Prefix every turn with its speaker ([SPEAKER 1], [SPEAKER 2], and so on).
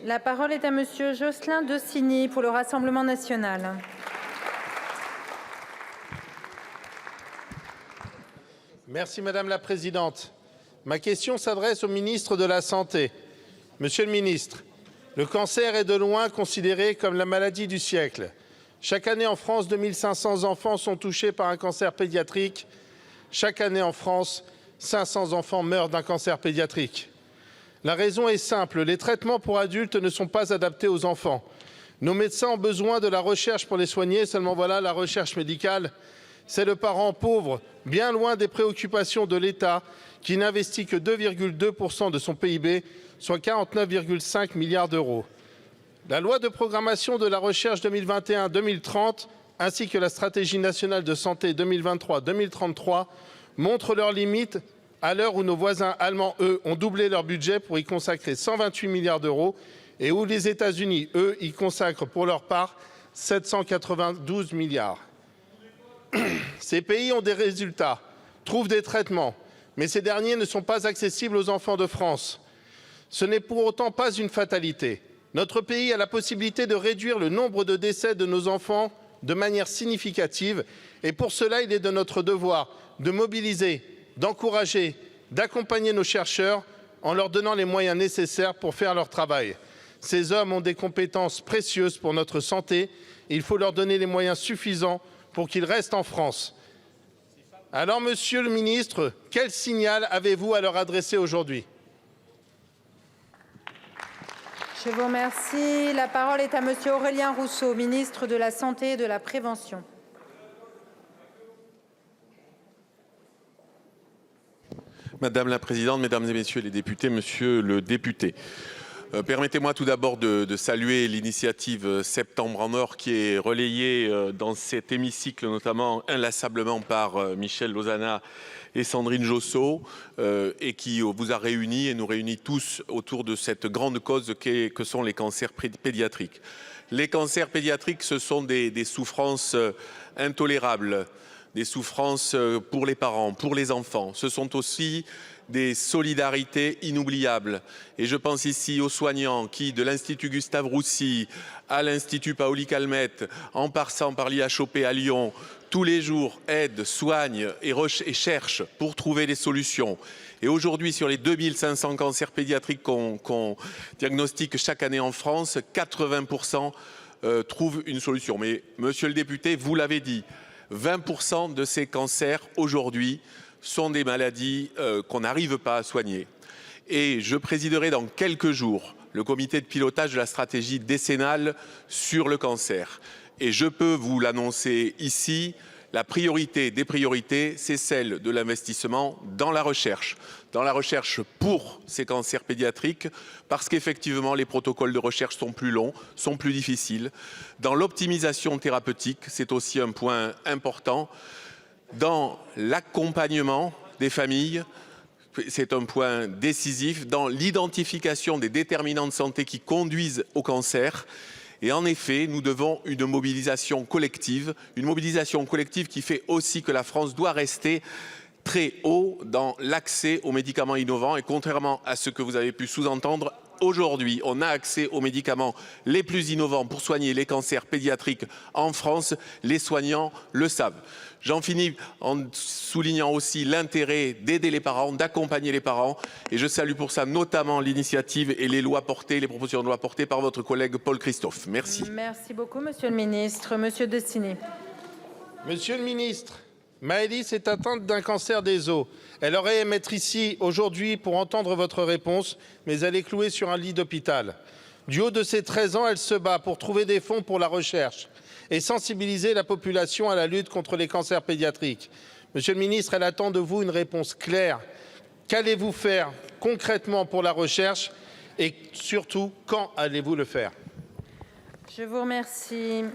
[SPEAKER 1] La parole est à Monsieur Jocelyn Dossigny pour le Rassemblement national.
[SPEAKER 2] Merci Madame la Présidente. Ma question s'adresse au ministre de la Santé. Monsieur le ministre, le cancer est de loin considéré comme la maladie du siècle. Chaque année en France, 2500 enfants sont touchés par un cancer pédiatrique. Chaque année en France, 500 enfants meurent d'un cancer pédiatrique. La raison est simple, les traitements pour adultes ne sont pas adaptés aux enfants. Nos médecins ont besoin de la recherche pour les soigner, seulement voilà, la recherche médicale, c'est le parent pauvre, bien loin des préoccupations de l'État, qui n'investit que 2,2% de son PIB, soit 49,5 milliards d'euros. La loi de programmation de la recherche 2021-2030, ainsi que la stratégie nationale de santé 2023-2033, montrent leurs limites à l'heure où nos voisins allemands, eux, ont doublé leur budget pour y consacrer 128 milliards d'euros et où les États-Unis, eux, y consacrent pour leur part 792 milliards. Ces pays ont des résultats, trouvent des traitements, mais ces derniers ne sont pas accessibles aux enfants de France. Ce n'est pour autant pas une fatalité. Notre pays a la possibilité de réduire le nombre de décès de nos enfants de manière significative et pour cela, il est de notre devoir de mobiliser, d'encourager, d'accompagner nos chercheurs en leur donnant les moyens nécessaires pour faire leur travail. Ces hommes ont des compétences précieuses pour notre santé. Il faut leur donner les moyens suffisants pour qu'ils restent en France. Alors, Monsieur le ministre, quel signal avez-vous à leur adresser aujourd'hui ?
[SPEAKER 1] Je vous remercie. La parole est à Monsieur Aurélien Rousseau, ministre de la Santé et de la Prévention.
[SPEAKER 3] Madame la Présidente, Mesdames et Messieurs les députés, Monsieur le député. Permettez-moi tout d'abord de saluer l'initiative Septembre en Or qui est relayée dans cet hémicycle, notamment inlassablement par Michel Lozana et Sandrine Josso, et qui vous a réunis et nous réunit tous autour de cette grande cause que sont les cancers pédiatriques. Les cancers pédiatriques, ce sont des souffrances intolérables, des souffrances pour les parents, pour les enfants. Ce sont aussi des solidarités inoubliables. Et je pense ici aux soignants qui, de l'Institut Gustave Roussy à l'Institut Paoli-Calmette, en passant par l'IHOP à Lyon, tous les jours aident, soignent et cherchent pour trouver des solutions. Et aujourd'hui, sur les 2500 cancers pédiatriques qu'on diagnostique chaque année en France, 80% trouvent une solution. Mais, monsieur le député, vous l'avez dit, 20% de ces cancers aujourd'hui sont des maladies qu'on n'arrive pas à soigner. Et je présiderai dans quelques jours le comité de pilotage de la stratégie décennale sur le cancer. Et je peux vous l'annoncer ici, la priorité des priorités, c'est celle de l'investissement dans la recherche pour ces cancers pédiatriques, parce qu'effectivement les protocoles de recherche sont plus longs, sont plus difficiles. Dans l'optimisation thérapeutique, c'est aussi un point important. Dans l'accompagnement des familles, c'est un point décisif. Dans l'identification des déterminants de santé qui conduisent au cancer. Et en effet, nous devons une mobilisation collective qui fait aussi que la France doit rester très haut dans l'accès aux médicaments innovants. Et contrairement à ce que vous avez pu sous-entendre, aujourd'hui, on a accès aux médicaments les plus innovants pour soigner les cancers pédiatriques en France. Les soignants le savent. J'en finis en soulignant aussi l'intérêt d'aider les parents, d'accompagner les parents. Et je salue pour ça notamment l'initiative et les propositions de loi portées par votre collègue Paul Christophe. Merci.
[SPEAKER 1] Merci beaucoup, Monsieur le ministre. Monsieur Dossigny.
[SPEAKER 2] Monsieur le ministre, Maëlys est atteinte d'un cancer des os. Elle aurait aimé être ici aujourd'hui pour entendre votre réponse, mais elle est clouée sur un lit d'hôpital. Du haut de ses 13 ans, elle se bat pour trouver des fonds pour la recherche et sensibiliser la population à la lutte contre les cancers pédiatriques. Monsieur le ministre, elle attend de vous une réponse claire. Qu'allez-vous faire concrètement pour la recherche et surtout, quand allez-vous le faire ?
[SPEAKER 1] Je vous remercie.